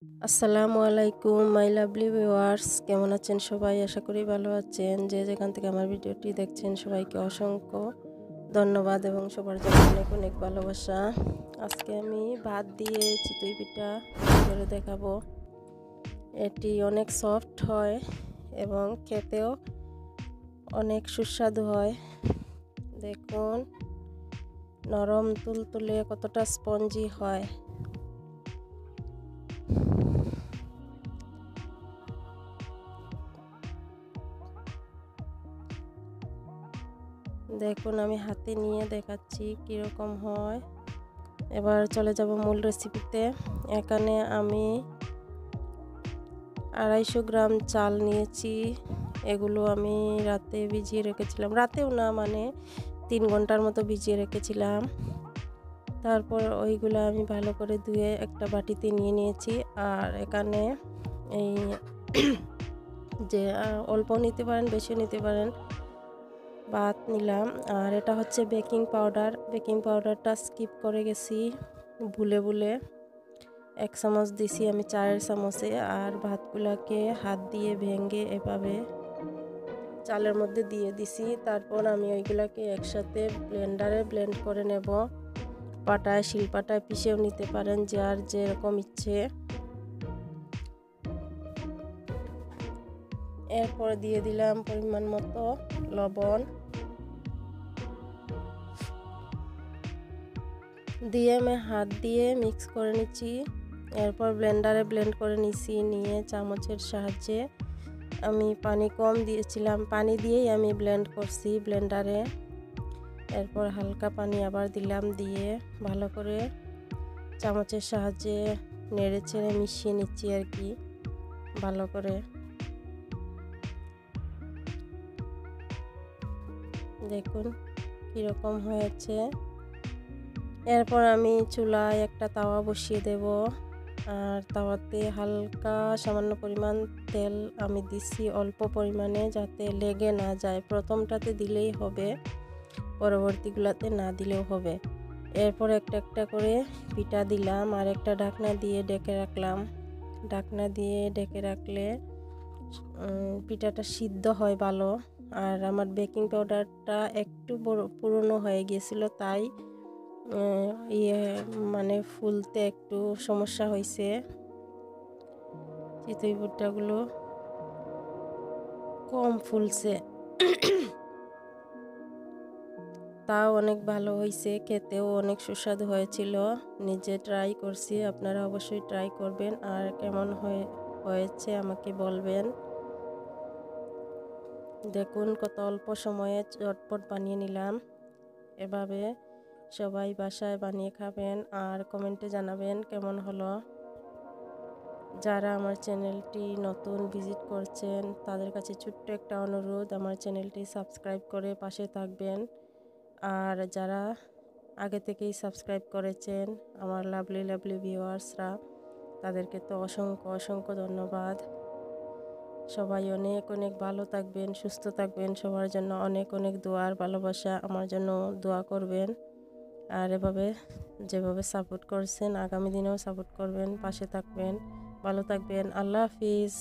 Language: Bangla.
আসসালামু আলাইকুম মাই লাভলি ভিউয়ার্স, কেমন আছেন সবাই? আশা করি ভালো আছেন। যে যেখান থেকে আমার ভিডিওটি দেখছেন সবাইকে অসংখ্য ধন্যবাদ এবং সবার জন্য অনেক অনেক ভালোবাসা। আজকে আমি ভাত দিয়ে চিতই পিঠা করে দেখাবো। এটি অনেক সফট হয় এবং খেতেও অনেক সুস্বাদু হয়। দেখুন নরম তুলতুলে কতটা স্পঞ্জি হয়। দেখুন আমি হাতে নিয়ে দেখাচ্ছি কীরকম হয়। এবার চলে যাব মূল রেসিপিতে। এখানে আমি 250 গ্রাম চাল নিয়েছি। এগুলো আমি রাতে ভিজিয়ে রেখেছিলাম, রাতেও না 3 ঘন্টার মতো ভিজিয়ে রেখেছিলাম। তারপর ওইগুলো আমি ভালো করে ধুয়ে একটা বাটিতে নিয়ে নিয়েছি। আর এখানে এই যে অল্প নিতে পারেন, বেশি নিতে পারেন, ভাত নিলাম। আর এটা হচ্ছে বেকিং পাউডার। বেকিং পাউডারটা স্কিপ করে গেছি ভুলে 1 চামচ দিছি আমি চায়ের চামচে। আর ভাতগুলাকে হাত দিয়ে ভেঙে এভাবে চালের মধ্যে দিয়ে দিছি। তারপর আমি ওইগুলাকে একসাথে ব্লেন্ডারে ব্লেন্ড করে নেব। পাটায় শিলপাটায় পিষেও নিতে পারেন, যার যেরকম ইচ্ছে। এরপর দিয়ে দিলাম পরিমাণ মতো লবণ, দিয়ে আমি হাত দিয়ে মিক্স করে নিচ্ছি। এরপর ব্লেন্ডারে ব্লেন্ড করে নিয়ে চামচের সাহায্যে আমি পানি কম দিয়েছিলাম, পানি দিয়েই আমি ব্লেন্ড করছি ব্লেন্ডারে। এরপর হালকা পানি আবার দিলাম, দিয়ে ভালো করে চামচের সাহায্যে নেড়ে চেড়ে মিশিয়ে নিচ্ছি আর কি ভালো করে। দেখুন কীরকম হয়েছে। এরপর আমি চুলায় একটা তাওয়া বসিয়ে দেব। আর তাওয়াতে হালকা সামান্য পরিমাণ তেল আমি দিচ্ছি, অল্প পরিমাণে, যাতে লেগে না যায়। প্রথমটাতে দিলেই হবে, পরবর্তীগুলোতে না দিলেও হবে। এরপর একটা একটা করে পিঠা দিলাম আর একটা ঢাকনা দিয়ে ঢেকে রাখলাম। ঢাকনা দিয়ে ঢেকে রাখলে পিঠাটা সিদ্ধ হয় ভালো। আর আমার বেকিং পাউডারটা একটু পুরনো হয়ে গিয়েছিল, তাই ফুলতে একটু সমস্যা হয়েছে। চিতই পিঠাগুলো কম ফুলছে, তাও অনেক ভালো হয়েছে, খেতেও অনেক সুস্বাদু হয়েছিল। নিজে ট্রাই করছি, আপনারা অবশ্যই ট্রাই করবেন আর কেমন হয়েছে আমাকে বলবেন। দেখুন কত অল্প সময়ে চটপট বানিয়ে নিলাম। এভাবে সবাই বাসায় বানিয়ে খাবেন আর কমেন্টে জানাবেন কেমন হলো। যারা আমার চ্যানেলটি নতুন ভিজিট করছেন তাদের কাছে ছোট্ট একটা অনুরোধ, আমার চ্যানেলটি সাবস্ক্রাইব করে পাশে থাকবেন। আর যারা আগে থেকেই সাবস্ক্রাইব করেছেন আমার লাভলি ভিউয়ার্সরা, তাদেরকে তো অসংখ্য ধন্যবাদ। সবাই অনেক অনেক ভালো থাকবেন, সুস্থ থাকবেন। সবার জন্য অনেক অনেক দোয়ার ভালোবাসা, আমার জন্য দোয়া করবেন। আর এভাবে যেভাবে সাপোর্ট করছেন আগামী দিনেও সাপোর্ট করবেন, পাশে থাকবেন। ভালো থাকবেন। আল্লাহ হাফিজ।